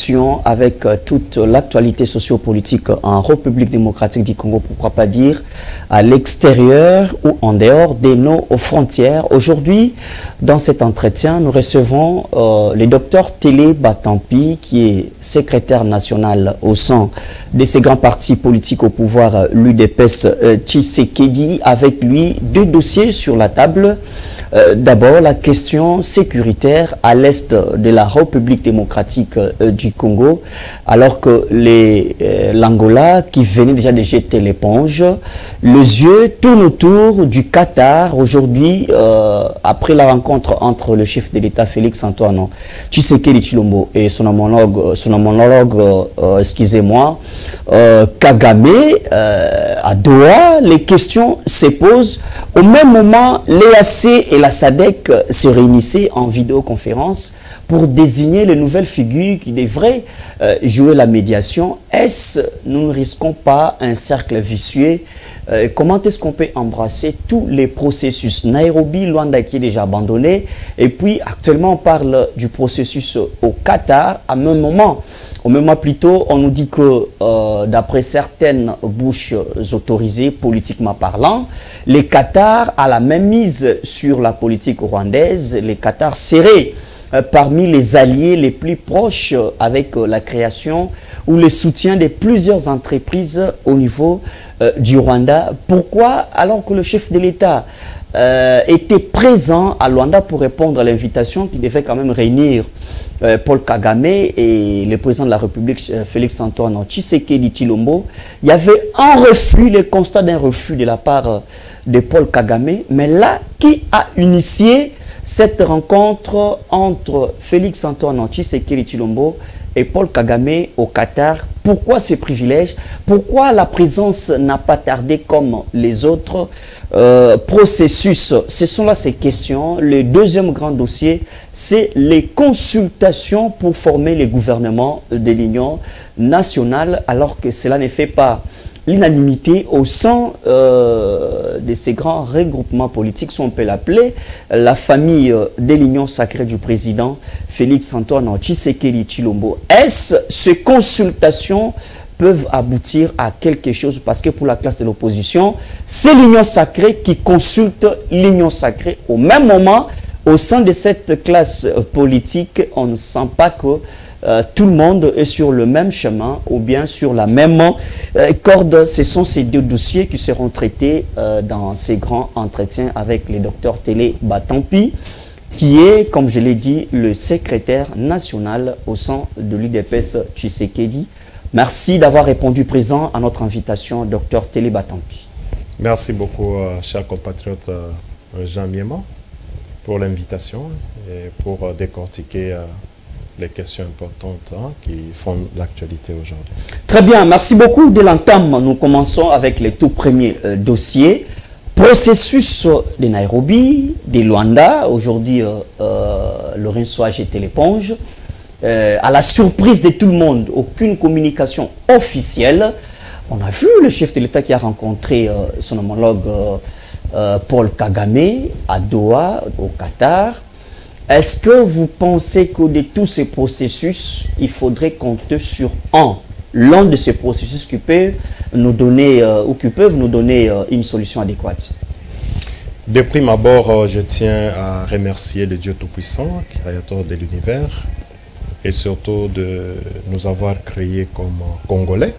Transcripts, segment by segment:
informations avec toute l'actualité sociopolitique en République démocratique du Congo, pourquoi pas dire à l'extérieur ou en dehors de nos frontières. Aujourd'hui, dans cet entretien, nous recevons le docteur Télé Batampi, qui est secrétaire national au sein de ces grands partis politiques au pouvoir, l'UDPS Tshisekedi, avec lui deux dossiers sur la table. D'abord, la question sécuritaire à l'est de la République démocratique du Congo, alors que l'Angola, qui venait déjà de jeter l'éponge, les yeux tournent autour du Qatar aujourd'hui, après la rencontre entre le chef de l'État Félix Antoine Tshisekedi Tshilombo et son homologue, excusez-moi, Kagame, à Doha. Les questions se posent. Au même moment, l'EAC et la SADC se réunissaient en vidéoconférence pour désigner les nouvelles figures qui devraient jouer la médiation. Nous ne risquons pas un cercle vicieux? Comment est-ce qu'on peut embrasser tous les processus? Nairobi, Luanda qui est déjà abandonné, et puis actuellement on parle du processus au Qatar. Au même moment plutôt, on nous dit que d'après certaines bouches autorisées politiquement parlant, les Qatar a la même mise sur la politique rwandaise. Les Qatar seraient parmi les alliés les plus proches avec la création ou le soutien de plusieurs entreprises au niveau du Rwanda. Pourquoi, alors que le chef de l'État était présent à Luanda pour répondre à l'invitation qui devait quand même réunir Paul Kagame et le président de la République Félix Antoine Tshisekedi Tshilombo, il y avait un refus, le constat d'un refus de la part de Paul Kagame. Mais là, qui a initié cette rencontre entre Félix Antoine Tshisekedi Tshilombo et Paul Kagame au Qatar? Pourquoi ce privilège? Pourquoi la présence n'a pas tardé comme les autres processus? Ce sont là ces questions. Le deuxième grand dossier, c'est les consultations pour former les gouvernements de l'Union nationale, alors que cela ne fait pas l'unanimité au sein de ces grands regroupements politiques, si on peut l'appeler, la famille de l'Union sacrée du président Félix Antoine Tshisekedi Tshilombo. Est-ce ces consultations peuvent aboutir à quelque chose? Parce que pour la classe de l'opposition, c'est l'Union sacrée qui consulte l'Union sacrée. Au même moment, au sein de cette classe politique, on ne sent pas que tout le monde est sur le même chemin ou bien sur la même corde. Ce sont ces deux dossiers qui seront traités dans ces grands entretiens avec le docteur Télé Batampi, qui est, comme je l'ai dit, le secrétaire national au sein de l'UDPS Tshisekedi. Merci d'avoir répondu présent à notre invitation, docteur Télé Batampi. Merci beaucoup, cher compatriote Jean Miema, pour l'invitation et pour décortiquer les questions importantes qui font l'actualité aujourd'hui. Très bien, merci beaucoup de l'entame. Nous commençons avec les tout premiers dossiers. Processus de Nairobi, de Luanda. Aujourd'hui, Lorenzo a jeté l'éponge. À la surprise de tout le monde, aucune communication officielle. On a vu le chef de l'État qui a rencontré son homologue Paul Kagame à Doha, au Qatar. Est-ce que vous pensez que de tous ces processus, il faudrait compter sur l'un de ces processus qui peut nous donner ou qui peuvent nous donner une solution adéquate? De prime abord, je tiens à remercier le Dieu Tout-Puissant, créateur de l'univers, et surtout de nous avoir créés comme Congolais.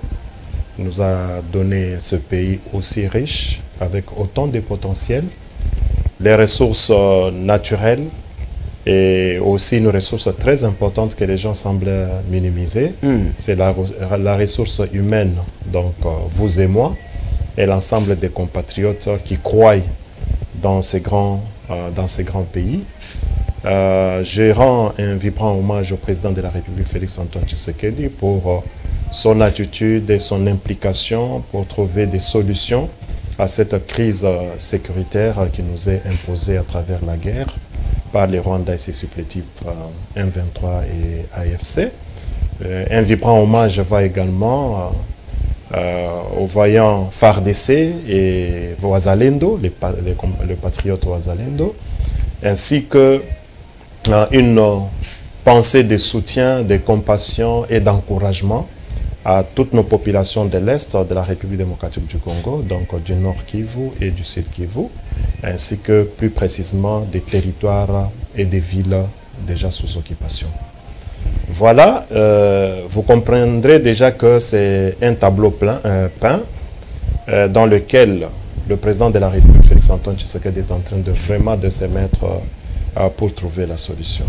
Il nous a donné ce pays aussi riche, avec autant de potentiel, les ressources naturelles, et aussi une ressource très importante que les gens semblent minimiser, c'est la ressource humaine. Donc vous et moi et l'ensemble des compatriotes qui croient dans ces grands pays. Je rends un vibrant hommage au président de la République Félix Antoine Tshisekedi pour son attitude et son implication pour trouver des solutions à cette crise sécuritaire qui nous est imposée à travers la guerre par les Rwandais et ses supplétifs M23 et AFC. Un vibrant hommage va également aux voyants FARDC et Wazalendo, les patriotes Wazalendo, ainsi que une pensée de soutien, de compassion et d'encouragement à toutes nos populations de l'Est de la République démocratique du Congo, donc du Nord Kivu et du Sud Kivu, ainsi que plus précisément des territoires et des villes déjà sous occupation. Voilà, vous comprendrez déjà que c'est un tableau peint dans lequel le président de la République, Félix Antoine Tshisekedi, est en train de vraiment de se mettre pour trouver la solution.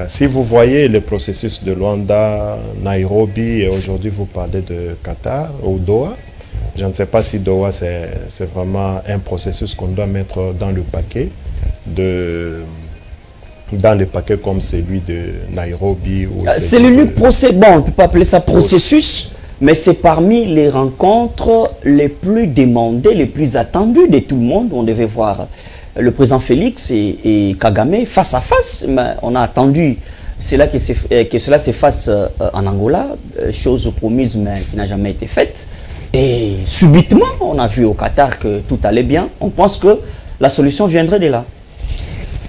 Si vous voyez le processus de Luanda, Nairobi, et aujourd'hui vous parlez de Qatar ou Doha, je ne sais pas si Doha c'est vraiment un processus qu'on doit mettre dans le paquet comme celui de Nairobi. C'est l'unique procès, bon, on ne peut pas appeler ça processus, mais c'est parmi les rencontres les plus demandées, les plus attendues de tout le monde. On devait voir le président Félix et Kagame face à face, mais on a attendu que cela se fasse en Angola, chose promise mais qui n'a jamais été faite. Et subitement, on a vu au Qatar que tout allait bien. On pense que la solution viendrait de là.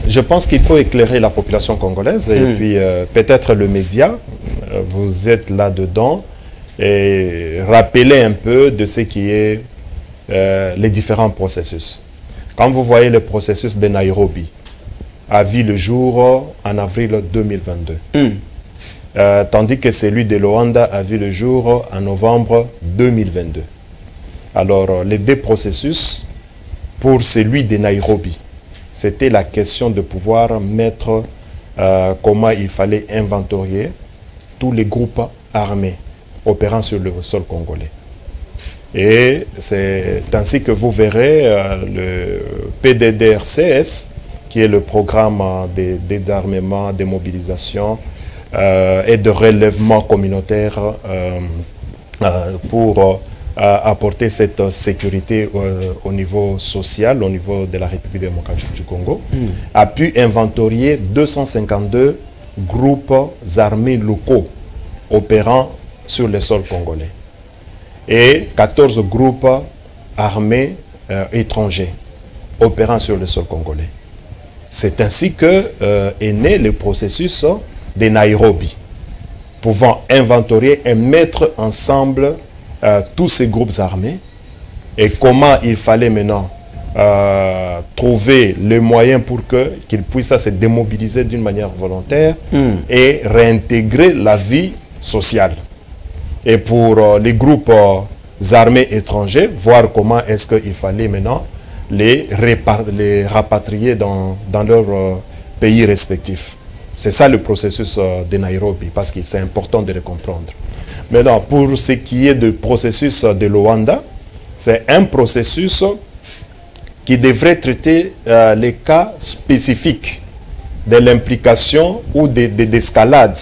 Je pense qu'il faut éclairer la population congolaise et puis peut-être le média, vous êtes là-dedans, et rappeler un peu de ce qui est les différents processus. Quand vous voyez le processus de Nairobi, a vu le jour en avril 2022, tandis que celui de Luanda a vu le jour en novembre 2022. Alors, les deux processus, pour celui de Nairobi, c'était la question de pouvoir mettre comment il fallait inventorier tous les groupes armés opérant sur le sol congolais. Et c'est ainsi que vous verrez le PDDRCS, qui est le programme de désarmement, de mobilisation et de relèvement communautaire pour apporter cette sécurité au niveau social, au niveau de la République démocratique du Congo, a pu inventorier 252 groupes armés locaux opérant sur le sol congolais et 14 groupes armés étrangers opérant sur le sol congolais. C'est ainsi que est né le processus de Nairobi, pouvant inventorier et mettre ensemble tous ces groupes armés et comment il fallait maintenant trouver les moyens pour qu'ils puissent se démobiliser d'une manière volontaire et réintégrer la vie sociale. Et pour les groupes armés étrangers, voir comment est-ce qu'il fallait maintenant les rapatrier dans leurs pays respectifs. C'est ça le processus de Nairobi, parce que c'est important de le comprendre. Maintenant, pour ce qui est du processus de Luanda, c'est un processus qui devrait traiter les cas spécifiques de l'implication ou d'escalade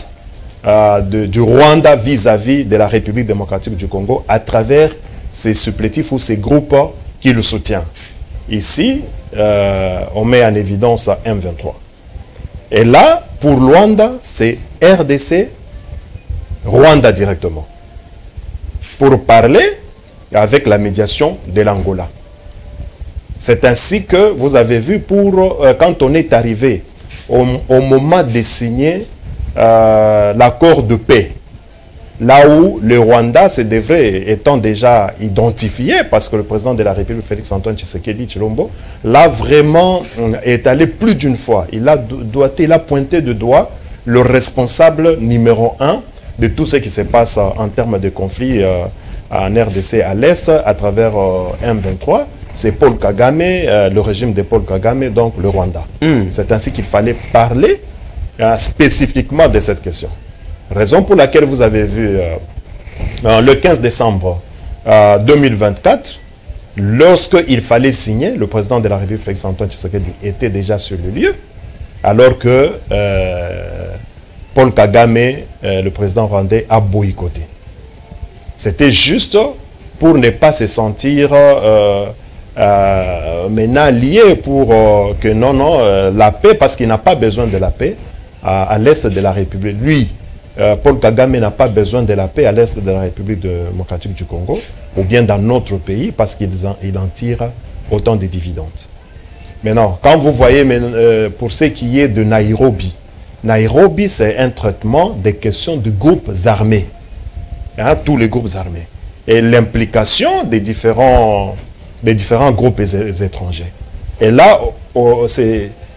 du Rwanda vis-à-vis de la République démocratique du Congo à travers ces supplétifs ou ces groupes qui le soutiennent. Ici, on met en évidence M23. Et là, pour Luanda, c'est RDC, Rwanda directement, pour parler avec la médiation de l'Angola. C'est ainsi que vous avez vu quand on est arrivé au moment de signer l'accord de paix, là où le Rwanda se devrait, étant déjà identifié, parce que le président de la République, Félix Antoine Tshisekedi Tshilombo, l'a vraiment étalé plus d'une fois. Il a pointé de doigt le responsable numéro 1 de tout ce qui se passe en termes de conflit en RDC à l'Est à travers M23. C'est Paul Kagame, le régime de Paul Kagame, donc le Rwanda. C'est ainsi qu'il fallait parler spécifiquement de cette question. Raison pour laquelle vous avez vu le 15 décembre 2024, lorsqu'il fallait signer, le président de la République, Félix Antoine Tshisekedi, était déjà sur le lieu, alors que Paul Kagame, le président rwandais, a boycotté. C'était juste pour ne pas se sentir maintenant lié pour que la paix, parce qu'il n'a pas besoin de la paix à l'est de la République. Lui, Paul Kagame n'a pas besoin de la paix à l'est de la République démocratique du Congo ou bien dans notre pays parce qu'il en tire autant de dividendes. Maintenant, quand vous voyez pour ce qui est de Nairobi, Nairobi, c'est un traitement des questions de groupes armés. Hein, tous les groupes armés. Et l'implication des différents groupes étrangers. Et là,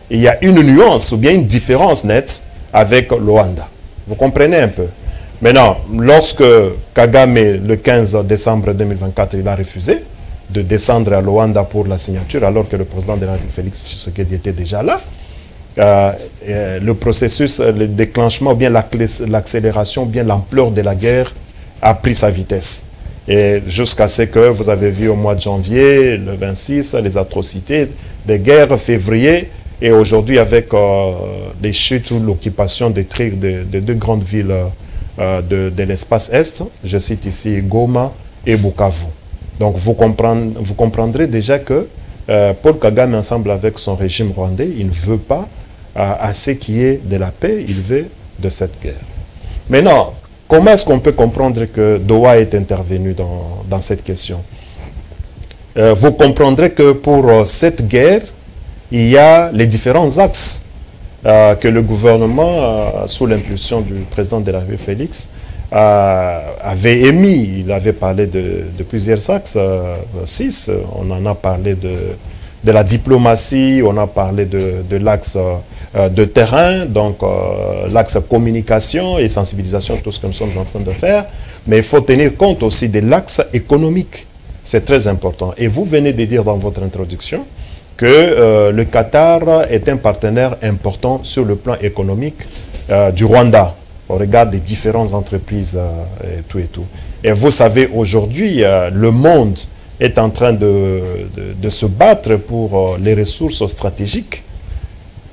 il y a une nuance ou bien une différence nette avec le Rwanda. Vous comprenez un peu? Maintenant, lorsque Kagame, le 15 décembre 2024, il a refusé de descendre à Luanda pour la signature, alors que le président de la République, Félix Tshisekedi, était déjà là, le processus, le déclenchement, bien l'accélération, bien l'ampleur de la guerre a pris sa vitesse. Et jusqu'à ce que vous avez vu au mois de janvier, le 26, les atrocités des guerres, février, et aujourd'hui avec les chutes ou l'occupation des deux grandes villes de l'espace Est, je cite ici Goma et Bukavu. Donc vous comprendrez déjà que Paul Kagame, ensemble avec son régime rwandais, il ne veut pas à ce qui est de la paix, il veut de cette guerre. Maintenant, comment est-ce qu'on peut comprendre que Doha est intervenu dans cette question? Vous comprendrez que pour cette guerre, il y a les différents axes que le gouvernement, sous l'impulsion du président de la République Félix, avait émis. Il avait parlé de plusieurs axes, 6. On en a parlé de la diplomatie, on a parlé de l'axe de terrain, donc l'axe communication et sensibilisation, tout ce que nous sommes en train de faire. Mais il faut tenir compte aussi de l'axe économique. C'est très important. Et vous venez de dire dans votre introduction que le Qatar est un partenaire important sur le plan économique du Rwanda, au regard des différentes entreprises et tout et tout. Et vous savez, aujourd'hui, le monde est en train de se battre pour les ressources stratégiques.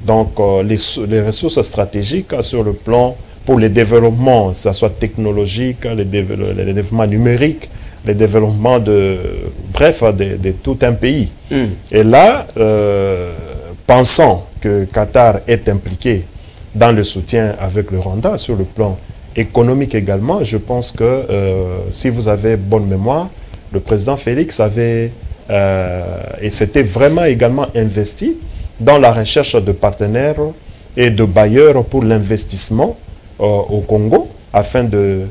Donc, les ressources stratégiques sur le plan pour les développements, que ce soit technologique, les développements numériques, les développements de tout un pays. Et là, pensant que Qatar est impliqué dans le soutien avec le Rwanda sur le plan économique également, je pense que si vous avez bonne mémoire, le président Félix avait et s'était vraiment également investi dans la recherche de partenaires et de bailleurs pour l'investissement au Congo afin de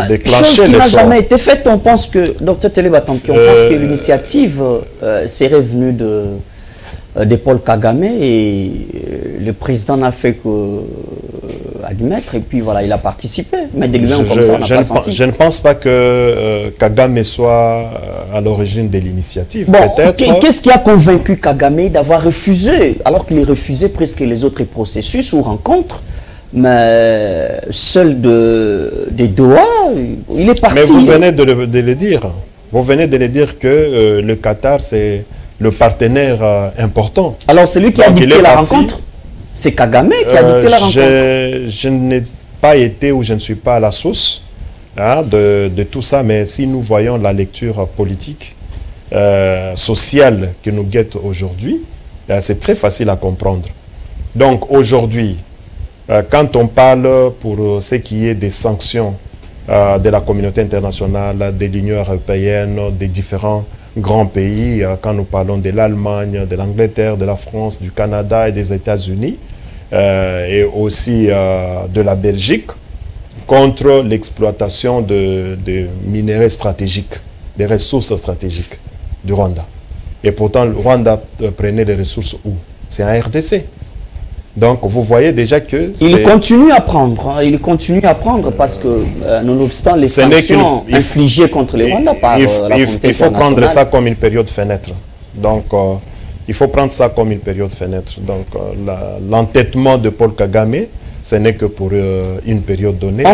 déclencher chose qui le n'a sort. jamais été faite. On pense que, Dr Télébatampi, on pense que l'initiative serait venue de Paul Kagame et le président n'a fait que admettre et puis voilà, il a participé. Mais de lui-même comme ça, on n'a pas senti. Je ne pense pas que Kagame soit à l'origine de l'initiative. Bon, peut-être. qu'est-ce qui a convaincu Kagame d'avoir refusé, alors qu'il refusait presque les autres processus ou rencontres? Mais seul des Doha, il est parti. Mais vous venez de le dire. Vous venez de le dire que le Qatar, c'est le partenaire important. Alors, celui qui a dicté la rencontre, c'est Kagame qui a dicté la rencontre. Je n'ai pas été ou je ne suis pas à la source de tout ça, mais si nous voyons la lecture politique, sociale qui nous guette aujourd'hui, c'est très facile à comprendre. Donc, aujourd'hui, quand on parle pour ce qui est des sanctions de la communauté internationale, de l'Union européenne, des différents grands pays, quand nous parlons de l'Allemagne, de l'Angleterre, de la France, du Canada et des États-Unis, et aussi de la Belgique, contre l'exploitation de minéraux stratégiques, des ressources stratégiques du Rwanda. Et pourtant, le Rwanda prenait les ressources où? C'est en RDC. Donc, vous voyez déjà que... Il continue à prendre, hein, il continue à prendre parce que, nonobstant les sanctions infligées contre les Rwandais par la communauté internationale... Il faut prendre ça comme une période fenêtre. Donc, il faut prendre ça comme une période fenêtre. Donc, l'entêtement de Paul Kagame, ce n'est que pour une période donnée.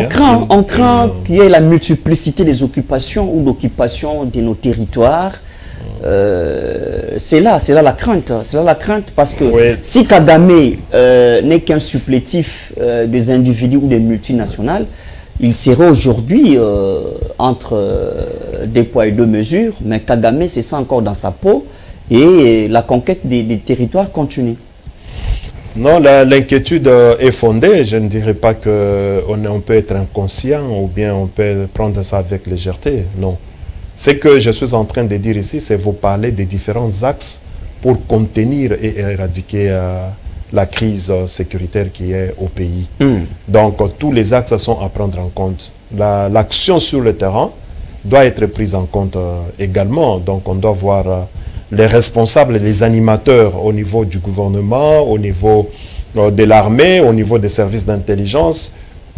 On craint qu'il y ait la multiplicité des occupations ou d'occupation de nos territoires. C'est là la crainte. C'est là la crainte parce que si Kagame n'est qu'un supplétif des individus ou des multinationales, il serait aujourd'hui entre deux poids et deux mesures, mais Kagame c'est ça encore dans sa peau et la conquête des territoires continue. Non, l'inquiétude est fondée. Je ne dirais pas qu'on peut être inconscient ou bien on peut prendre ça avec légèreté. Non. Ce que je suis en train de dire ici, c'est vous parler des différents axes pour contenir et éradiquer la crise sécuritaire qui est au pays. Donc, tous les axes sont à prendre en compte. L'action sur le terrain doit être prise en compte également. Donc, on doit voir les responsables, les animateurs au niveau du gouvernement, au niveau de l'armée, au niveau des services d'intelligence.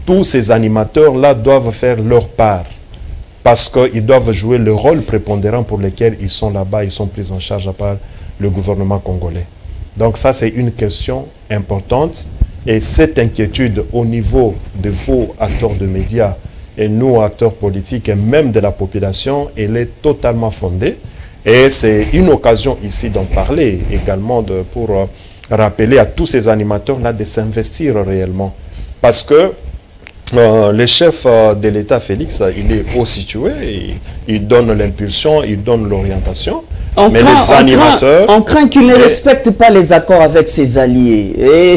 Tous ces animateurs-là doivent faire leur part parce qu'ils doivent jouer le rôle prépondérant pour lequel ils sont là-bas, ils sont pris en charge par le gouvernement congolais. Donc ça, c'est une question importante et cette inquiétude au niveau de vos acteurs de médias et nous, acteurs politiques et même de la population, elle est totalement fondée et c'est une occasion ici d'en parler également pour rappeler à tous ces animateurs-là de s'investir réellement parce que le chef de l'État, Félix, il est haut situé, il donne l'impulsion, il donne l'orientation. Mais les animateurs... On craint qu'il ne respecte pas les accords avec ses alliés. Et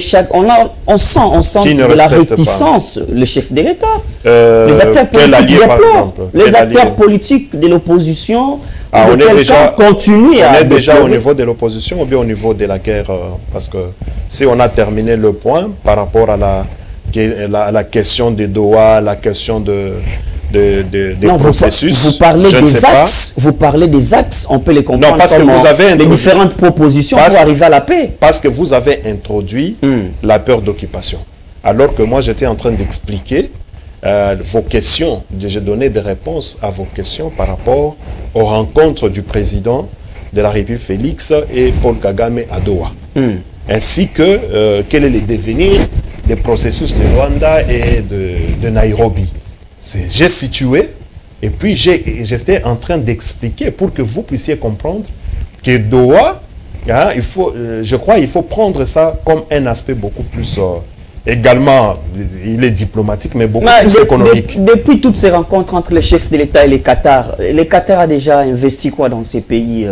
on sent de la réticence, le chef de l'État. Les acteurs politiques, les acteurs politiques de l'opposition, on est déjà continuent au niveau de l'opposition ou bien au niveau de la guerre. Parce que si on a terminé le point par rapport à la question des Doha, la question des processus. Vous parlez des axes, on peut les comprendre parce que vous avez les différentes propositions pour arriver à la paix. Parce que vous avez introduit la peur d'occupation. Alors que moi, j'étais en train d'expliquer vos questions. J'ai donné des réponses à vos questions par rapport aux rencontres du président de la République Félix et Paul Kagame à Doha. Ainsi que quel est le devenir des processus de Rwanda et de Nairobi. J'ai situé et puis j'étais en train d'expliquer pour que vous puissiez comprendre que Doha, je crois qu'il faut prendre ça comme un aspect beaucoup plus, également, il est diplomatique, mais beaucoup plus économique. Depuis toutes ces rencontres entre les chefs de l'État et le Qatar a déjà investi quoi dans ces pays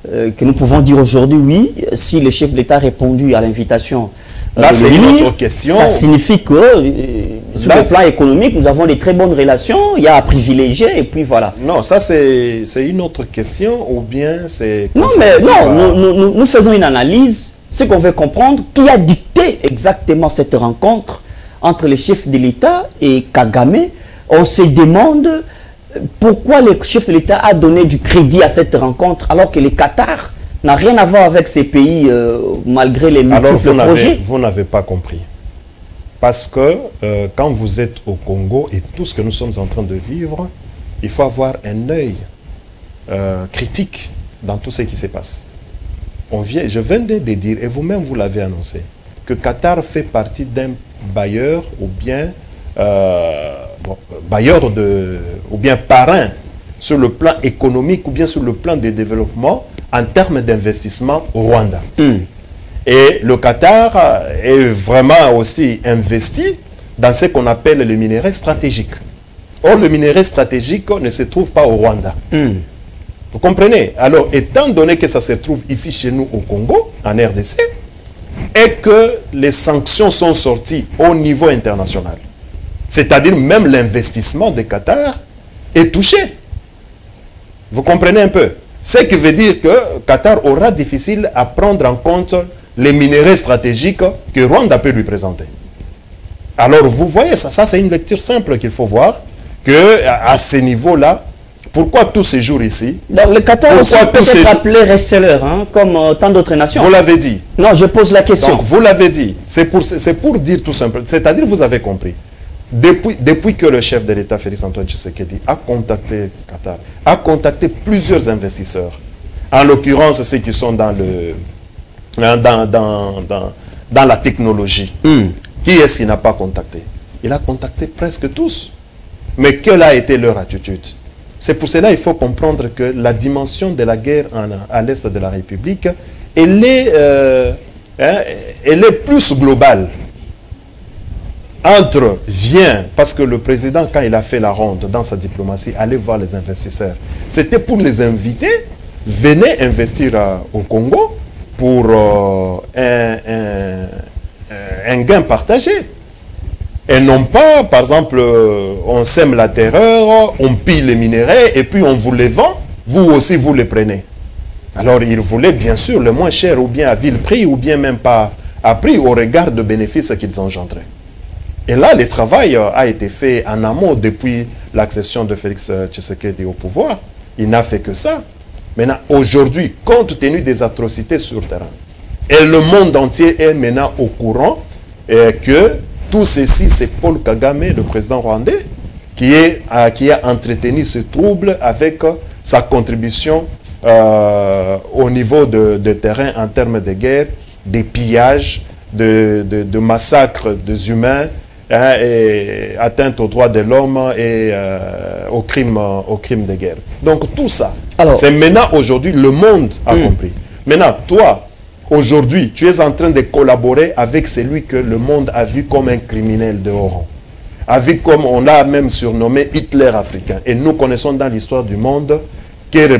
que nous pouvons dire aujourd'hui, oui, si le chef de l'État a répondu à l'invitation. Là, c'est une autre question. Ça signifie que, sur le plan économique, nous avons des très bonnes relations, il y a à privilégier, et puis voilà. Non, ça, c'est une autre question, ou bien c'est... Non, mais non, nous faisons une analyse, ce qu'on veut comprendre, qui a dicté exactement cette rencontre entre les chefs de l'État et Kagame. On se demande pourquoi le chef de l'État a donné du crédit à cette rencontre, alors que le Qatar n'a rien à voir avec ces pays, malgré les multiples projets. Vous n'avez pas compris. Parce que quand vous êtes au Congo et tout ce que nous sommes en train de vivre, il faut avoir un œil critique dans tout ce qui se passe. Je viens de dire, et vous-même vous l'avez annoncé, que Qatar fait partie d'un bailleur ou bien ou bien parrain sur le plan économique ou bien sur le plan de développement en termes d'investissement au Rwanda. Et le Qatar est vraiment aussi investi dans ce qu'on appelle le minerai stratégique. Or, le minerai stratégique ne se trouve pas au Rwanda. Vous comprenez? Alors, étant donné que ça se trouve ici chez nous au Congo, en RDC, et que les sanctions sont sorties au niveau international, c'est-à-dire même l'investissement de Qatar est touché. Vous comprenez un peu? Ce qui veut dire que Qatar aura difficile à prendre en compte les minéraux stratégiques que Rwanda peut lui présenter. Alors vous voyez, ça c'est une lecture simple qu'il faut voir, qu'à ce niveau-là, pourquoi tous ces jours ici... Donc le Qatar aussi peut être appelé reseller, comme tant d'autres nations. Vous l'avez dit. Non, je pose la question. Donc vous l'avez dit. C'est pour dire tout simplement. C'est-à-dire, vous avez compris. Depuis que le chef de l'État, Félix Antoine Tshisekedi, a contacté Qatar, a contacté plusieurs investisseurs, en l'occurrence ceux qui sont dans la technologie. Qui est-ce qu'il n'a pas contacté? Il a contacté presque tous. Mais quelle a été leur attitude? C'est pour cela qu'il faut comprendre que la dimension de la guerre à l'est de la République, elle est plus globale. Parce que le président, quand il a fait la ronde dans sa diplomatie, allait voir les investisseurs. C'était pour les inviter, venez investir au Congo pour un gain partagé. Et non pas, par exemple, on sème la terreur, on pille les minéraux et puis on vous les vend, vous aussi vous les prenez. Alors il voulait bien sûr le moins cher ou bien à vil prix ou bien même pas a pris au regard de bénéfices qu'ils engendraient. Et là, le travail a été fait en amont depuis l'accession de Félix Tshisekedi au pouvoir. Il n'a fait que ça. Maintenant, aujourd'hui, compte tenu des atrocités sur le terrain, et le monde entier est maintenant au courant que tout ceci, c'est Paul Kagame, le président rwandais, qui a entretenu ce trouble avec sa contribution au niveau de terrain en termes de guerre, des pillages, de massacres des humains, et atteinte aux droits de l'homme et aux crimes de guerre. Donc tout ça, c'est maintenant aujourd'hui le monde a compris. Maintenant, toi, aujourd'hui, tu es en train de collaborer avec celui que le monde a vu comme un criminel de haut rang. A vu comme on l'a même surnommé Hitler africain. Et nous connaissons dans l'histoire du monde que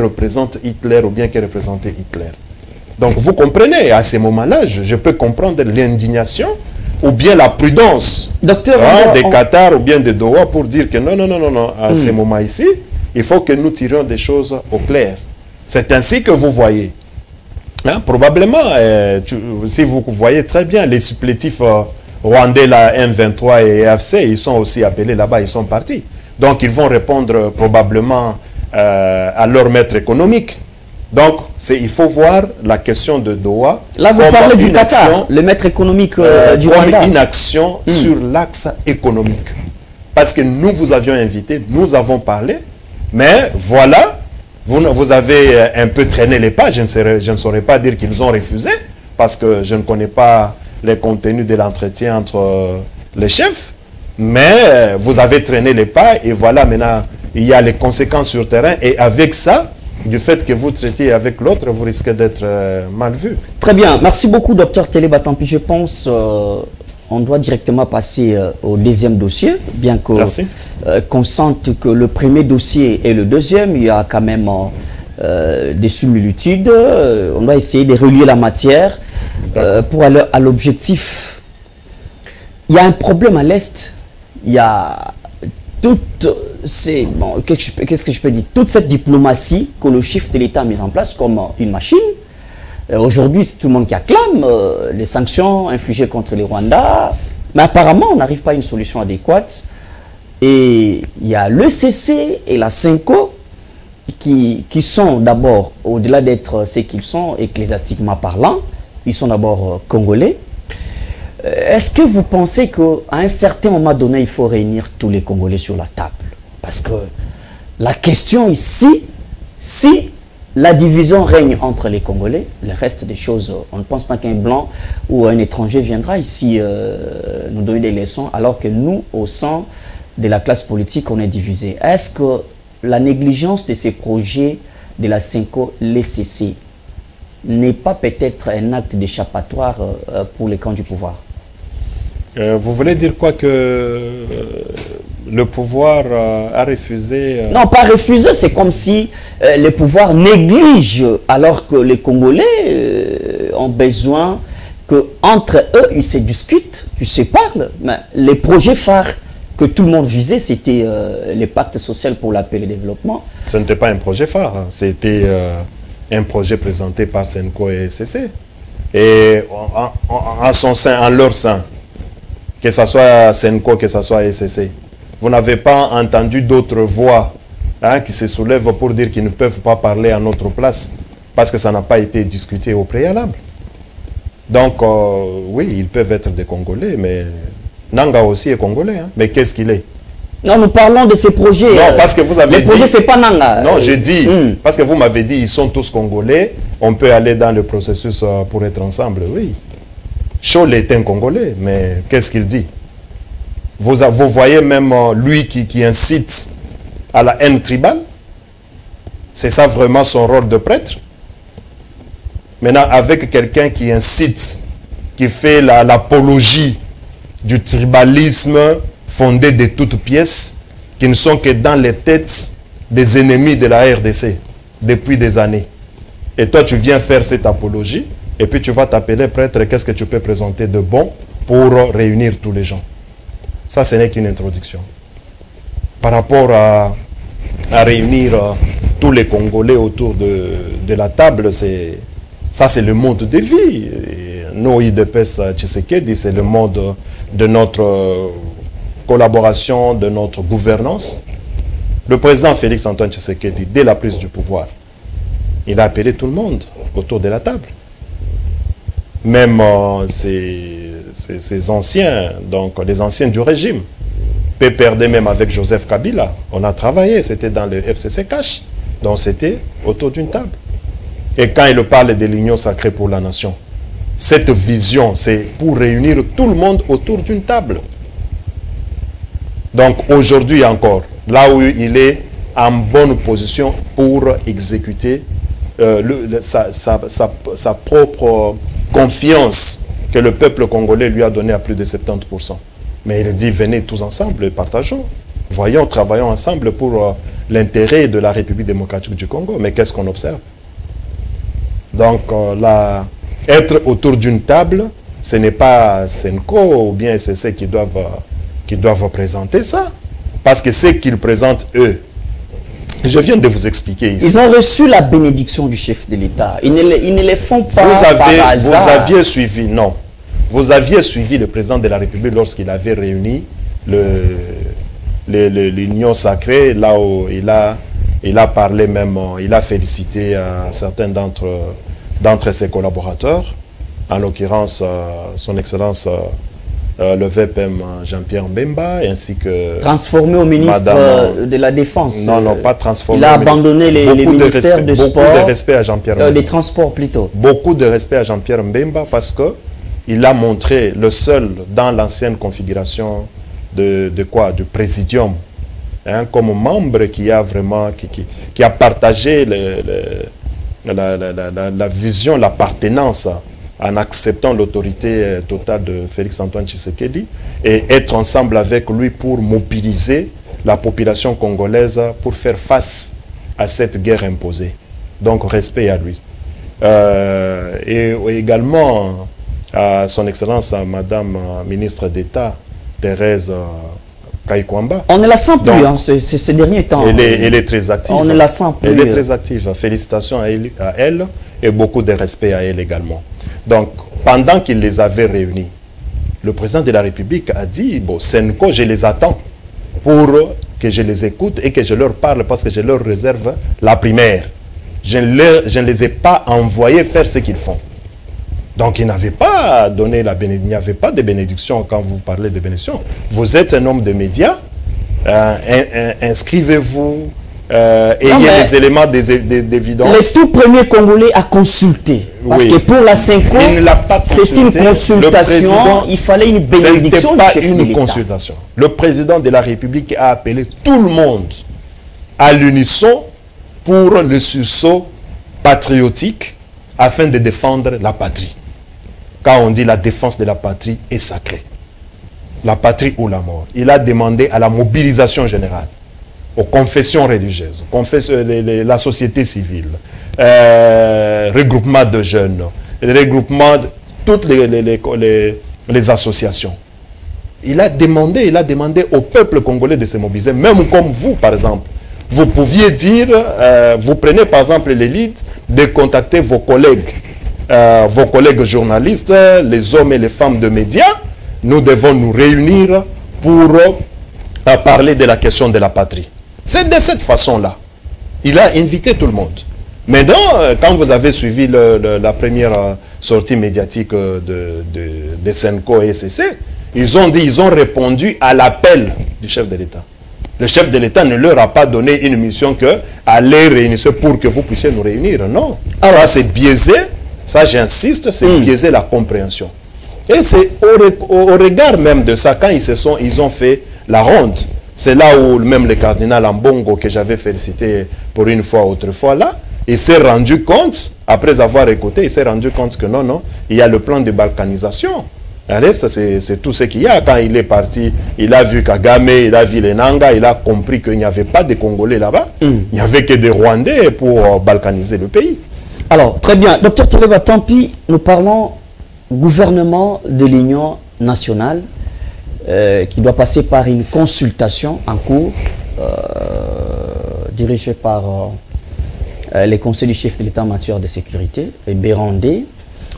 représente Hitler ou bien que représentait Hitler. Donc vous comprenez, à ces moments-là, je peux comprendre l'indignation ou bien la prudence des Qatar ou bien de Doha pour dire que non, à ces moments ici, il faut que nous tirions des choses au clair. C'est ainsi que vous voyez. Probablement, si vous voyez très bien, les supplétifs rwandais, la M23 et AFC, ils sont aussi appelés là-bas, ils sont partis. Donc ils vont répondre probablement à leur maître économique. Donc, il faut voir la question de Doha. Là, vous parlez du Qatar, le maître économique du Rwanda. Une action sur l'axe économique. Parce que nous vous avions invité, nous avons parlé, mais voilà, vous avez un peu traîné les pas. Je ne saurais pas dire qu'ils ont refusé, parce que je ne connais pas les contenus de l'entretien entre les chefs, mais vous avez traîné les pas, et voilà, maintenant, il y a les conséquences sur le terrain, et avec ça, du fait que vous traitiez avec l'autre, vous risquez d'être mal vu. Très bien. Merci beaucoup, Dr Télé Batampi. Je pense on doit directement passer au deuxième dossier, bien qu'on sente que le premier dossier et le deuxième, il y a quand même des similitudes. On doit essayer de relier la matière pour aller à l'objectif. Il y a un problème à l'Est. Il y a toute... qu'est-ce que je peux dire? Toute cette diplomatie que le chef de l'État a mise en place comme une machine. Aujourd'hui, c'est tout le monde qui acclame les sanctions infligées contre les Rwandais. Mais apparemment, on n'arrive pas à une solution adéquate. Et il y a l'ECC et la CENCO qui sont d'abord, au-delà d'être ce qu'ils sont, ecclésiastiquement parlant, ils sont d'abord congolais. Est-ce que vous pensez qu'à un certain moment donné, il faut réunir tous les Congolais sur la table? Parce que la question ici, si la division règne entre les Congolais, le reste des choses, on ne pense pas qu'un blanc ou un étranger viendra ici nous donner des leçons, alors que nous, au sein de la classe politique, on est divisé. Est-ce que la négligence de ces projets de la CENCO, l'ECC, n'est pas peut-être un acte d'échappatoire pour les camps du pouvoir? Vous voulez dire quoi, que le pouvoir a refusé Non, pas refusé, c'est comme si le pouvoir néglige, alors que les Congolais ont besoin qu'entre eux, ils se discutent, qu'ils se parlent. Mais les projets phares que tout le monde visait, c'était les pactes sociaux pour la paix et le développement. Ce n'était pas un projet phare, hein. C'était un projet présenté par CENCO et ECC. Et en son sein, en leur sein, que ce soit CENCO, que ce soit ECC, vous n'avez pas entendu d'autres voix qui se soulèvent pour dire qu'ils ne peuvent pas parler à notre place, parce que ça n'a pas été discuté au préalable. Donc, oui, ils peuvent être des Congolais, mais Nanga aussi est Congolais. Hein. Mais qu'est-ce qu'il est? Non, nous parlons de ces projets. Non, parce que vous avez dit... Les projets, c'est pas Nanga. Non, j'ai dit, parce que vous m'avez dit, ils sont tous Congolais, on peut aller dans le processus pour être ensemble, oui. Chol est un Congolais, mais qu'est-ce qu'il dit? Vous voyez même lui qui incite à la haine tribale. C'est ça vraiment son rôle de prêtre? Maintenant, avec quelqu'un qui incite, qui fait l'apologie du tribalisme fondé de toutes pièces, qui ne sont que dans les têtes des ennemis de la RDC depuis des années. Et toi, tu viens faire cette apologie, et puis tu vas t'appeler prêtre, qu'est-ce que tu peux présenter de bon pour réunir tous les gens? Ça, ce n'est qu'une introduction. Par rapport à réunir tous les Congolais autour de la table, ça c'est le mode de vie. nous, IDPS Tshisekedi, c'est le mode de notre collaboration, de notre gouvernance. Le président Félix Antoine Tshisekedi, dès la prise du pouvoir, il a appelé tout le monde autour de la table. Même ces anciens, donc les anciens du régime. PPRD même avec Joseph Kabila, on a travaillé, c'était dans le FCC Cash. Donc c'était autour d'une table. Et quand il parle de l'union sacrée pour la nation, cette vision, c'est pour réunir tout le monde autour d'une table. Donc aujourd'hui encore, là où il est en bonne position pour exécuter sa propre confiance que le peuple congolais lui a donnée à plus de 70%. Mais il dit, venez tous ensemble, partageons. Voyons, travaillons ensemble pour l'intérêt de la République démocratique du Congo. Mais qu'est-ce qu'on observe? Donc, être autour d'une table, ce n'est pas Senko ou bien SSC qui doivent présenter ça. Parce que ce qu'ils présentent, eux, je viens de vous expliquer ici. Ils ont reçu la bénédiction du chef de l'État. Ils ne les font pas par hasard. Vous aviez suivi, non. Vous aviez suivi le président de la République lorsqu'il avait réuni l'Union sacrée, là où il a parlé même, il a félicité certains d'entre ses collaborateurs, en l'occurrence son Excellence le VPM Jean-Pierre Mbemba, ainsi que... Transformé au ministre de la Défense. Non, non, pas transformé. Il a abandonné les ministères de sport. Beaucoup de respect à Jean-Pierre Mbemba. Des transports plutôt. Beaucoup de respect à Jean-Pierre Mbemba parce que il a montré le seul dans l'ancienne configuration de quoi? Du présidium. Hein, comme membre qui a vraiment... qui a partagé la vision, l'appartenance en acceptant l'autorité totale de Félix-Antoine Tshisekedi et être ensemble avec lui pour mobiliser la population congolaise pour faire face à cette guerre imposée. Donc, respect à lui. Et également à son Excellence, à Madame Ministre d'État, Thérèse Kaikwamba. On ne la sent plus hein, ces derniers temps. Elle est très active. On ne la sent plus. Elle est très active. Félicitations à elle et beaucoup de respect à elle également. Donc, pendant qu'il les avait réunis, le président de la République a dit, bon, Senko, je les attends pour que je les écoute et que je leur parle parce que je leur réserve la primaire. Je ne les ai pas envoyés faire ce qu'ils font. Donc, il n'avait pas donné la bénédiction, il n'y avait pas de bénédiction quand vous parlez de bénédiction. Vous êtes un homme de médias, inscrivez-vous, ayez les éléments d'évidence. Le tout premier Congolais à consulter. Parce que pour la Senko, c'est une consultation, il fallait une bénédiction. Ce n'était pas une consultation. Le président de la République a appelé tout le monde à l'unisson pour le sursaut patriotique afin de défendre la patrie. Quand on dit la défense de la patrie est sacrée. La patrie ou la mort. Il a demandé à la mobilisation générale, aux confessions religieuses, la société civile, regroupement de jeunes, regroupement de toutes les associations. Il a demandé au peuple congolais de se mobiliser, même comme vous, par exemple. Vous pouviez dire, vous prenez par exemple l'élite, de contacter vos collègues journalistes, les hommes et les femmes de médias. Nous devons nous réunir pour parler de la question de la patrie. C'est de cette façon-là. Il a invité tout le monde. Maintenant, quand vous avez suivi la première sortie médiatique de Senko et SSC, ils ont répondu à l'appel du chef de l'État. Le chef de l'État ne leur a pas donné une mission que aller réunir pour que vous puissiez nous réunir. Non. Ça, c'est biaisé. Ça, j'insiste, c'est biaiser la compréhension. Et c'est au regard même de ça, quand ils ont fait la ronde, c'est là où même le cardinal Ambongo, que j'avais félicité pour une fois, autrefois, là, il s'est rendu compte, après avoir écouté, il s'est rendu compte que non, il y a le plan de balkanisation. Le reste, c'est tout ce qu'il y a. Quand il est parti, il a vu Kagame, il a vu les Nanga, il a compris qu'il n'y avait pas de Congolais là-bas. Il n'y avait que des Rwandais pour balkaniser le pays. Alors, très bien. Docteur Toleba Tampi, nous parlons gouvernement de l'Union nationale qui doit passer par une consultation en cours dirigée par les conseils du chef de l'État en matière de sécurité, et Bérandé.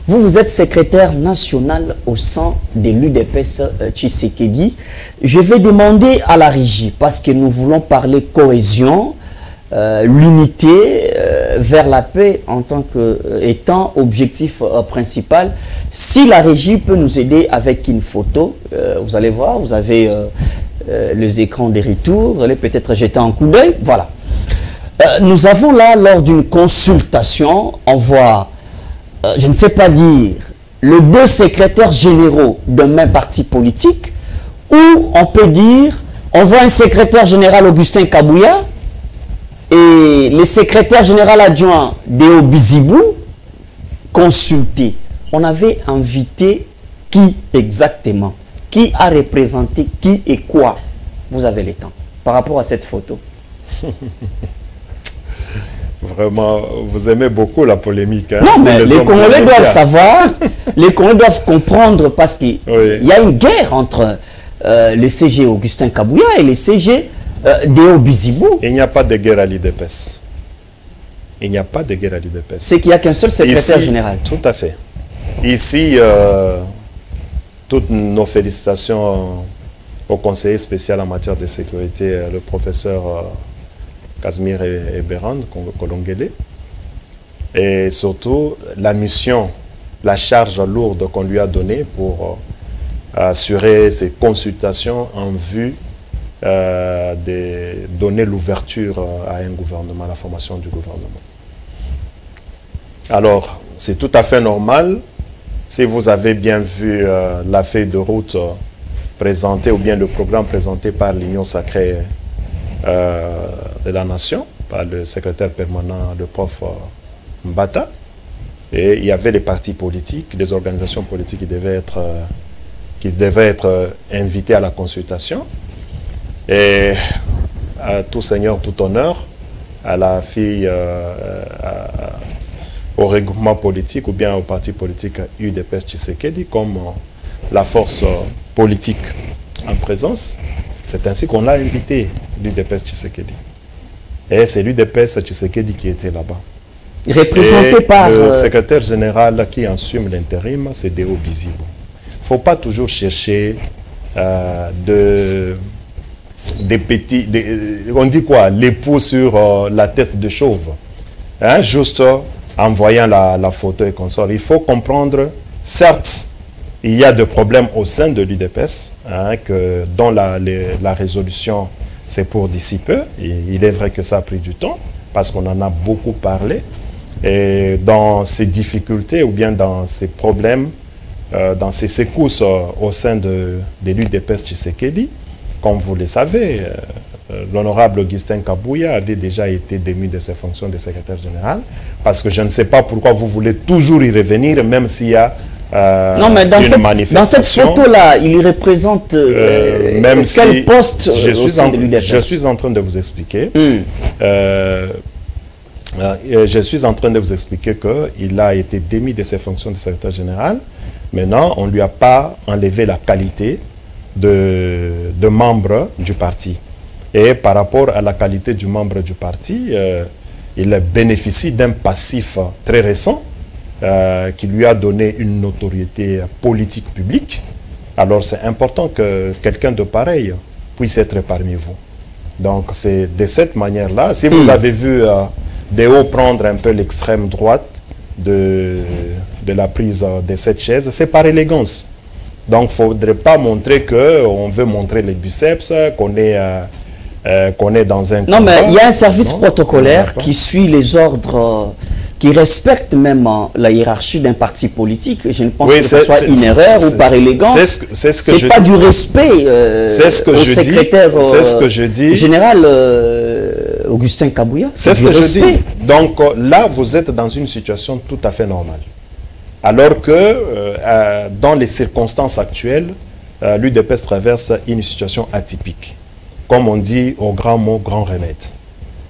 Vous êtes secrétaire national au sein de l'UDPS Tshisekedi. Je vais demander à la régie, parce que nous voulons parler cohésion, l'unité vers la paix en tant que étant objectif principal. Si la régie peut nous aider avec une photo, vous allez voir, vous avez les écrans des retours, allez peut-être jeter un coup d'œil. Voilà. Nous avons là, lors d'une consultation, on voit, je ne sais pas dire, les deux secrétaires généraux d'un même parti politique, ou on peut dire, on voit un secrétaire général Augustin Kabouya et le secrétaire général adjoint Déo Bizibou consultés. On avait invité qui exactement? Qui a représenté qui et quoi? Vous avez le temps par rapport à cette photo. Vraiment, vous aimez beaucoup la polémique. Hein? Non, mais les Congolais doivent savoir, les Congolais doivent comprendre, parce qu'il y a une guerre entre le CG Augustin Kabouya et le CG Déo Bizibou. Il n'y a pas de guerre à l'UDPS. Il n'y a pas de guerre à l'UDPS. C'est qu'il n'y a qu'un seul secrétaire général. Tout à fait. Ici, toutes nos félicitations au conseiller spécial en matière de sécurité, le professeur Casimir Eberand Kolongele, et surtout la mission, la charge lourde qu'on lui a donnée pour assurer ces consultations en vue de donner l'ouverture à un gouvernement, à la formation du gouvernement. Alors, c'est tout à fait normal. Si vous avez bien vu la feuille de route présentée, ou bien le programme présenté par l'Union sacrée de la Nation, par le secrétaire permanent, le prof Mbata, et il y avait les partis politiques, les organisations politiques qui devaient être invitées à la consultation. Et à tout seigneur, tout honneur, à la fille, au regroupement politique ou bien au parti politique UDPS Tshisekedi comme la force politique en présence. C'est ainsi qu'on a invité l'UDPS Tshisekedi. Et c'est l'UDPS Tshisekedi qui était là-bas. Représenté par... Le secrétaire général qui assume l'intérim, c'est Déo Bizibou. Il ne faut pas toujours chercher des petits... on dit quoi? L'époux sur la tête de chauve. Hein? Juste en voyant la photo et consort. Il faut comprendre, certes, il y a des problèmes au sein de l'UDPS, hein, dont la résolution, c'est pour d'ici peu. Et il est vrai que ça a pris du temps, parce qu'on en a beaucoup parlé. Et dans ces difficultés, ou bien dans ces problèmes, dans ces secousses au sein de l'UDPS Tshisekedi, comme vous le savez, l'honorable Augustin Kabouya avait déjà été démis de ses fonctions de secrétaire général, parce que je ne sais pas pourquoi vous voulez toujours y revenir, même s'il y a non, mais dans cette photo-là, il représente même quel poste je suis en train de vous expliquer. Je suis en train de vous expliquer qu'il a été démis de ses fonctions de secrétaire général. Maintenant, on ne lui a pas enlevé la qualité de membre du parti. Et par rapport à la qualité du membre du parti, il bénéficie d'un passif très récent qui lui a donné une notoriété politique publique. Alors c'est important que quelqu'un de pareil puisse être parmi vous. Donc c'est de cette manière-là. Si vous avez vu Déo prendre un peu l'extrême droite de la prise de cette chaise, c'est par élégance. Donc il ne faudrait pas montrer qu'on veut montrer les biceps, qu'on est dans un... Non, mais il y a un service protocolaire qui suit les ordres, qui respecte même la hiérarchie d'un parti politique. Je ne pense pas que ce soit une erreur ou par élégance. C'est pas du respect au secrétaire général Augustin Kabouya. C'est ce que je dis. Donc là, vous êtes dans une situation tout à fait normale. Alors que dans les circonstances actuelles, l'UDPS traverse une situation atypique. Comme on dit au grand mot, grand remède.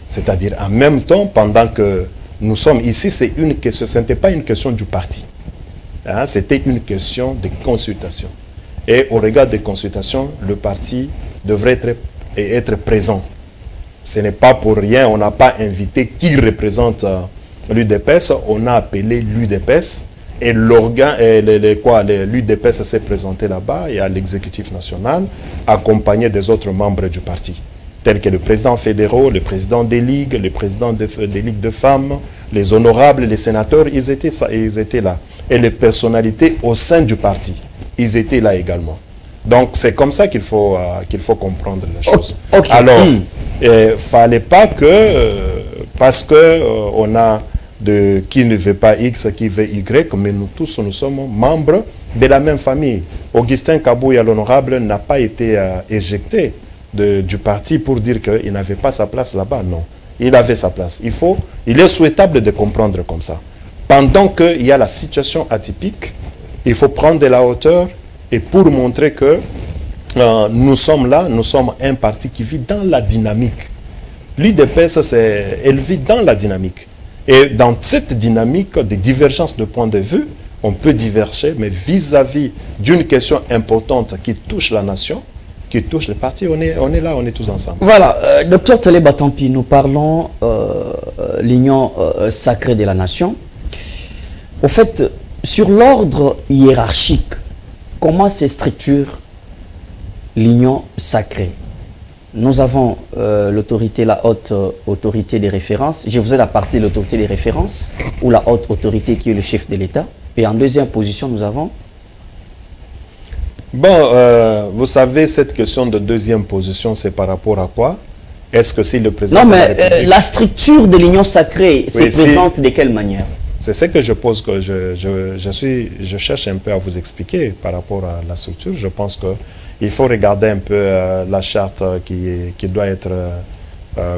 C'est-à-dire en même temps, pendant que nous sommes ici, ce n'était pas une question du parti. Hein, c'était une question de consultation. Et au regard des consultations, le parti devrait être présent. Ce n'est pas pour rien, on n'a pas invité qui représente l'UDPS, on a appelé l'UDPS et l'UDPS s'est présenté là-bas et à l'exécutif national, accompagné des autres membres du parti, tels que le président fédéral, le président des ligues, le président des ligues de femmes, les honorables, les sénateurs, ils étaient là. Et les personnalités au sein du parti, ils étaient là également. Donc c'est comme ça qu'il faut comprendre la chose. Okay. Alors, il ne fallait pas que, parce qu'on a de qui ne veut pas X, qui veut Y, mais nous tous, nous sommes membres de la même famille. Augustin Kabouya, l'honorable, n'a pas été éjecté du parti pour dire qu'il n'avait pas sa place là-bas. Non, il avait sa place. Il est souhaitable de comprendre comme ça. Pendant qu'il y a la situation atypique, il faut prendre de la hauteur et pour montrer que nous sommes là, nous sommes un parti qui vit dans la dynamique. L'UDPS, elle vit dans la dynamique. Et dans cette dynamique de divergence de points de vue, on peut diverger, mais vis-à-vis d'une question importante qui touche la nation, qui touche le parti, on est là, on est tous ensemble. Voilà, docteur Teleba Tampi, nous parlons l'union sacrée de la nation. Au fait, sur l'ordre hiérarchique, comment se structure l'union sacrée? Nous avons l'autorité, la haute autorité des références. Je vous ai la partie de l'autorité des références, ou la haute autorité qui est le chef de l'État. Et en deuxième position, nous avons... Bon, vous savez, cette question de deuxième position, c'est par rapport à quoi? Est-ce que c'est le président... Non, mais la structure de l'union sacrée se présente de quelle manière? C'est ce que je pose, que je cherche un peu à vous expliquer par rapport à la structure. Je pense qu'il faut regarder un peu la charte qui doit être,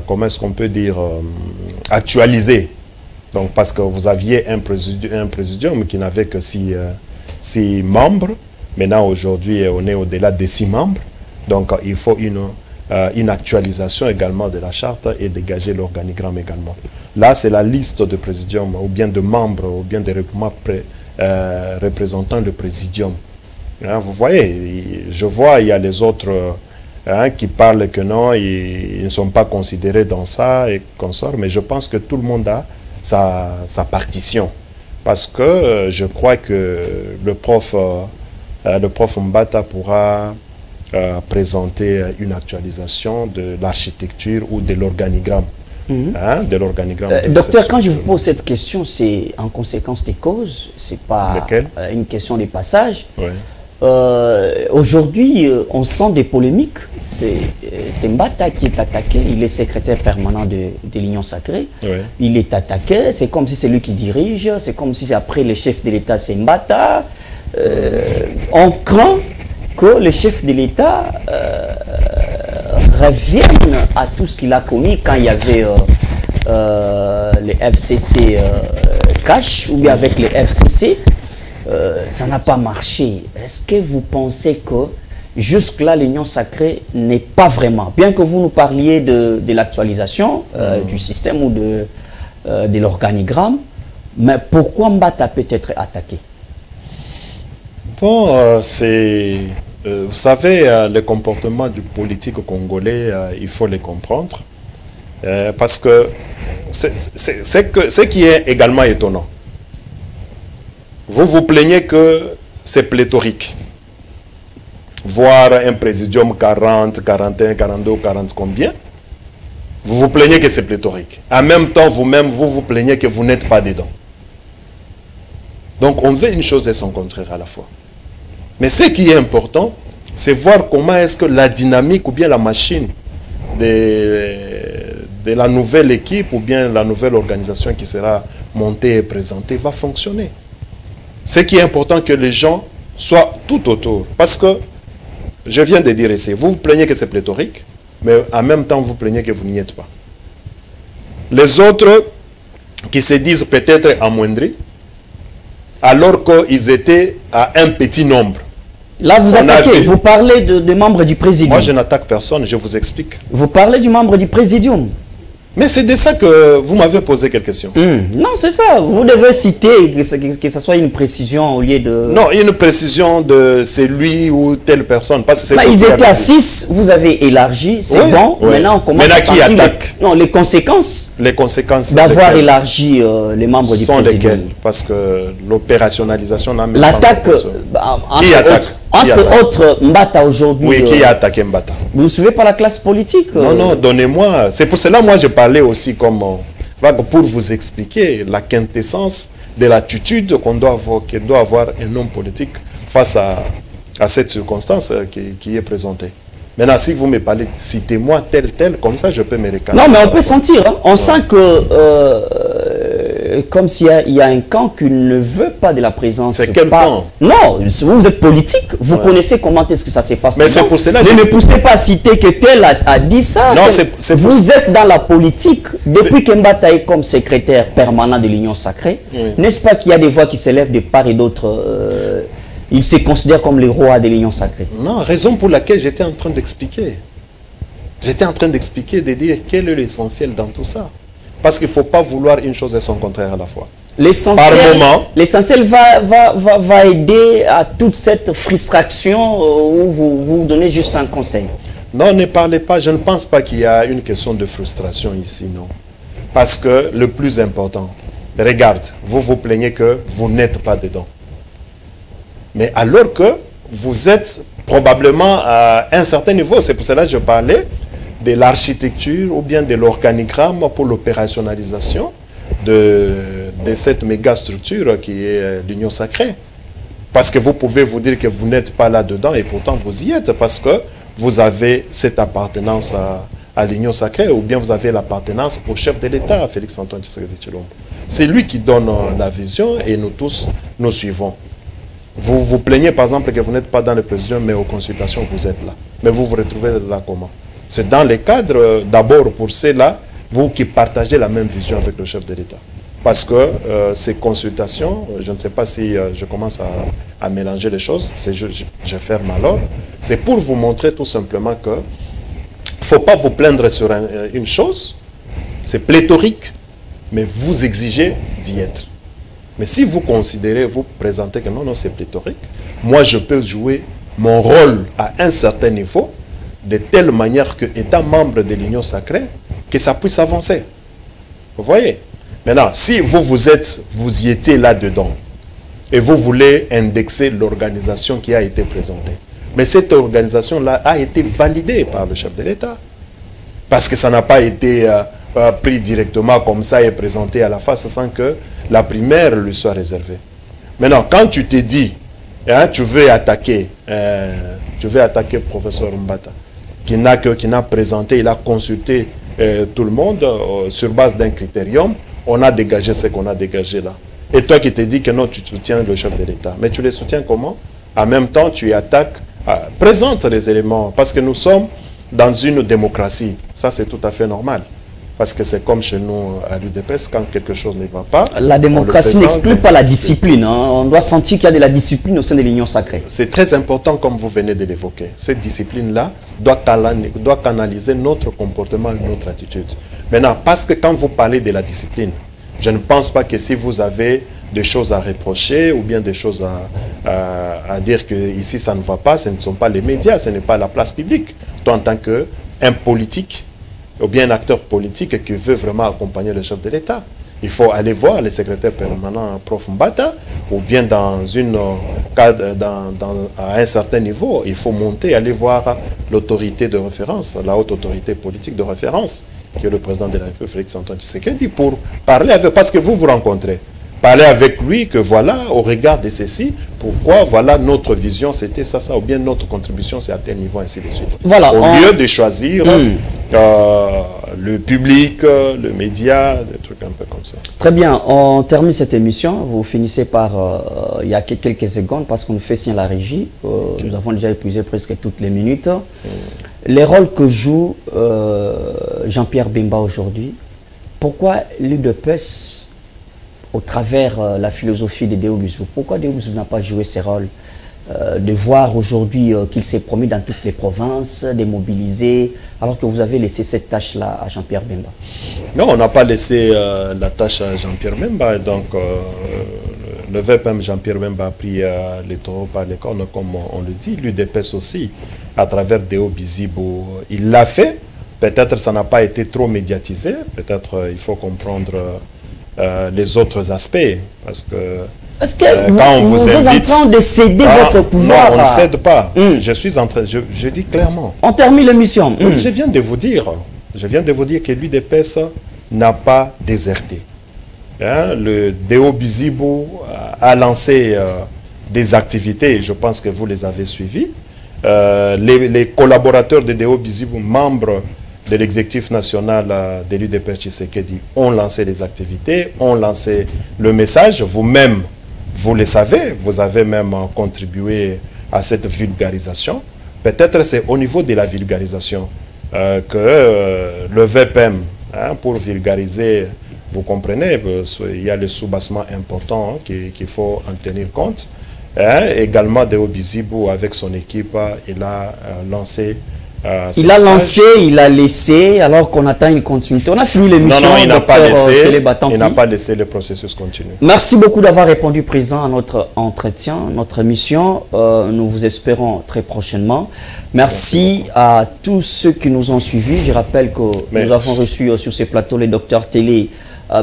comment est-ce qu'on peut dire, actualisée. Donc, parce que vous aviez un présidium qui n'avait que 6 membres. Maintenant, aujourd'hui, on est au-delà des 6 membres. Donc, il faut une actualisation également de la charte et dégager l'organigramme également. Là, c'est la liste de présidium, ou bien de membres, ou bien de regroupements représentant le présidium. Hein, vous voyez, je vois, il y a les autres qui parlent que non, ils ne sont pas considérés dans ça et consorts, mais je pense que tout le monde a sa partition. Parce que je crois que le prof Mbata pourra présenter une actualisation de l'architecture ou de l'organigramme. De l'organigramme. Docteur, quand je vous pose cette question, c'est en conséquence des causes, c'est pas une question des passages. Ouais. Aujourd'hui, on sent des polémiques. C'est Mbata qui est attaqué, il est secrétaire permanent de l'Union sacrée. Ouais. Il est attaqué, c'est comme si c'est lui qui dirige, c'est comme si après le chef de l'État c'est Mbata. On craint que le chef de l'État revienne à tout ce qu'il a commis quand il y avait les FCC cash ou bien avec les FCC. Ça n'a pas marché. Est-ce que vous pensez que jusque-là, l'union sacrée n'est pas vraiment, bien que vous nous parliez de l'actualisation du système ou de l'organigramme, mais pourquoi Mbata peut être attaqué? Bon, vous savez, le comportement du politique congolais, il faut le comprendre. Parce que ce qui est également étonnant, vous vous plaignez que c'est pléthorique. Voir un présidium 40, 41, 42, 40 combien, vous vous plaignez que c'est pléthorique. En même temps, vous-même, vous vous plaignez que vous n'êtes pas dedans. Donc, on veut une chose et son contraire à la fois. Mais ce qui est important, c'est voir comment est-ce que la dynamique ou bien la machine de la nouvelle équipe ou bien la nouvelle organisation qui sera montée et présentée va fonctionner. Ce qui est important, que les gens soient tout autour. Parce que, je viens de dire ici, vous vous plaignez que c'est pléthorique, mais en même temps, vous plaignez que vous n'y êtes pas. Les autres qui se disent peut-être amoindris, alors qu'ils étaient à un petit nombre. Là, vous attaquez, vous parlez de membres du présidium. Moi, je n'attaque personne, je vous explique. Vous parlez du membre du présidium. Mais c'est de ça que vous m'avez posé quelques questions. Non, c'est ça. Vous devez citer, que ce soit une précision au lieu de... Non, une précision de c'est lui ou telle personne. Parce que c'est ils étaient à 6, vous avez élargi, c'est bon. Oui. Maintenant, on commence à qui attaque les conséquences. Les conséquences d'avoir élargi les membres du président. Sont lesquelles? Parce que l'opérationnalisation n'a même l'attaque, qui attaque? Entre autres, Mbata aujourd'hui. Oui, qui a attaqué Mbata? Vous ne suivez pas la classe politique? Non, non, donnez-moi. C'est pour cela, moi, je parlais aussi comme pour vous expliquer la quintessence de l'attitude qu'on doit avoir un homme politique face à cette circonstance qui est présentée. Maintenant, si vous me parlez, citez-moi tel, comme ça, je peux me réclamer. Non, mais on peut sentir. Hein. On sent que, comme s'il y a un camp qui ne veut pas de la présence. C'est quel camp? Non, vous êtes politique. Vous connaissez comment est-ce que ça se passe. Mais c'est pour cela. Ne poussez pas à citer que tel a dit ça. Non, vous êtes dans la politique. Depuis que Mbata est comme secrétaire permanent de l'Union Sacrée, n'est-ce pas qu'il y a des voix qui s'élèvent de part et d'autre il se considère comme le roi de l'Union Sacrée. Non, raison pour laquelle j'étais en train d'expliquer. J'étais en train d'expliquer, de dire quel est l'essentiel dans tout ça. Parce qu'il ne faut pas vouloir une chose et son contraire à la fois. L'essentiel va aider à toute cette frustration où vous donnez juste un conseil. Non, ne parlez pas. Je ne pense pas qu'il y a une question de frustration ici, non. Parce que le plus important, regarde, vous vous plaignez que vous n'êtes pas dedans. Mais alors que vous êtes probablement à un certain niveau, c'est pour cela que je parlais de l'architecture ou bien de l'organigramme pour l'opérationnalisation de cette méga structure qui est l'Union Sacrée. Parce que vous pouvez vous dire que vous n'êtes pas là-dedans et pourtant vous y êtes parce que vous avez cette appartenance à l'Union Sacrée ou bien vous avez l'appartenance au chef de l'État, Félix-Antoine Tshisekedi Tshilombo. C'est lui qui donne la vision et nous tous, nous suivons. Vous vous plaignez par exemple que vous n'êtes pas dans le président, mais aux consultations, vous êtes là. Mais vous vous retrouvez là comment? C'est dans les cadres, d'abord pour ceux-là, vous qui partagez la même vision avec le chef de l'État. Parce que ces consultations, je ne sais pas si je commence à mélanger les choses, je ferme alors. C'est pour vous montrer tout simplement que il ne faut pas vous plaindre sur une chose, c'est pléthorique, mais vous exigez d'y être. Mais si vous considérez, vous présentez que non, non, c'est pléthorique, moi je peux jouer mon rôle à un certain niveau, de telle manière que, étant membre de l'Union Sacrée, que ça puisse avancer. Vous voyez? Maintenant, si vous y étiez là-dedans, et vous voulez indexer l'organisation qui a été présentée, mais cette organisation-là a été validée par le chef de l'État. Parce que ça n'a pas été pris directement comme ça et présenté à la face sans que la primaire lui soit réservée. Maintenant, quand tu te dis, hein, tu veux attaquer professeur Mbata, qui n'a présenté, il a consulté tout le monde sur base d'un critérium, on a dégagé ce qu'on a dégagé là. Et toi qui te dis que non, tu soutiens le chef de l'État. Mais tu les soutiens comment? En même temps, tu attaques, présente les éléments, parce que nous sommes dans une démocratie. Ça, c'est tout à fait normal. Parce que c'est comme chez nous à l'UDPS, quand quelque chose ne va pas... La démocratie n'exclut pas la discipline. Hein. On doit sentir qu'il y a de la discipline au sein de l'Union Sacrée. C'est très important, comme vous venez de l'évoquer. Cette discipline-là doit canaliser notre comportement et notre attitude. Maintenant, parce que quand vous parlez de la discipline, je ne pense pas que si vous avez des choses à reprocher ou bien des choses à dire que ici ça ne va pas, ce ne sont pas les médias, ce n'est pas la place publique. Toi, en tant qu'un politique, ou bien un acteur politique qui veut vraiment accompagner le chef de l'État. Il faut aller voir le secrétaire permanent, Prof Mbata, ou bien dans à un certain niveau, il faut monter, aller voir l'autorité de référence, la haute autorité politique de référence, qui est le président de la République, Félix-Antoine Tshisekedi, pour parler avec, parce que vous vous rencontrez. Parler avec lui que voilà, au regard de ceci, pourquoi, voilà, notre vision, c'était ça, ou bien notre contribution, c'est à tel niveau, ainsi de suite. Voilà, au lieu de choisir le public, le média, des trucs un peu comme ça. Très bien, on termine cette émission. Vous finissez par, il y a quelques secondes, parce qu'on nous fait signe à la régie. Nous avons déjà épuisé presque toutes les minutes. Les rôles que joue Jean-Pierre Bemba aujourd'hui, pourquoi l'UDPS, au travers la philosophie de Deobuzu, pourquoi Deobuzu n'a pas joué ses rôles de voir aujourd'hui qu'il s'est promis dans toutes les provinces, démobilisé, alors que vous avez laissé cette tâche-là à Jean-Pierre Bemba? Non, on n'a pas laissé la tâche à Jean-Pierre Bemba. Donc, le VPM Jean-Pierre Bemba a pris les taureaux par les cornes, comme on le dit. L'UDPS aussi, à travers Deo Bizibu, il l'a fait. Peut-être ça n'a pas été trop médiatisé. Peut-être il faut comprendre les autres aspects. Parce que est-ce que vous êtes en train de céder votre pouvoir? Non, on ne cède pas. Je suis en train, je dis clairement. On termine l'émission. Oui, je viens de vous dire que l'UDPS n'a pas déserté. Hein, le Deo Bizibu a lancé des activités, je pense que vous les avez suivies. Les collaborateurs de Deo Bizibu, membres de l'exécutif national de l'UDPS Tshisekedi, ont lancé des activités, ont lancé le message. Vous-même, vous le savez, vous avez même contribué à cette vulgarisation. Peut-être c'est au niveau de la vulgarisation que le VPM, hein, pour vulgariser, vous comprenez, il y a le soubassement important qu'il faut en tenir compte. Hein, également, Deo Bizibu, avec son équipe, il a lancé... il a lancé, il a laissé, alors qu'on attend une continuité. On a fini l'émission. Non, il n'a pas laissé. Il n'a pas laissé le processus continuer. Merci beaucoup d'avoir répondu présent à notre entretien, notre émission. Nous vous espérons très prochainement. Merci à tous ceux qui nous ont suivis. Je rappelle que nous avons reçu sur ce plateau le docteur Télé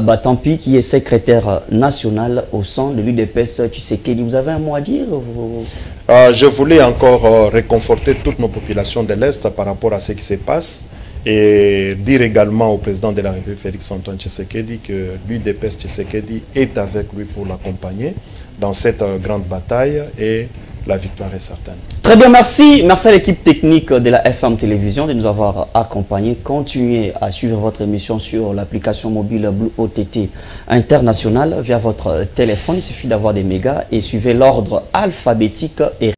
Batampi, qui est secrétaire national au sein de l'UDPS Tshisekedi. Vous avez un mot à dire? Je voulais encore réconforter toutes nos populations de l'Est par rapport à ce qui se passe et dire également au président de la République, Félix-Antoine Tshisekedi, que l'UDPS Tshisekedi est avec lui pour l'accompagner dans cette grande bataille et la victoire est certaine. Très bien, merci. Merci à l'équipe technique de la FM Télévision de nous avoir accompagnés. Continuez à suivre votre émission sur l'application mobile Blue OTT International via votre téléphone. Il suffit d'avoir des mégas et suivez l'ordre alphabétique et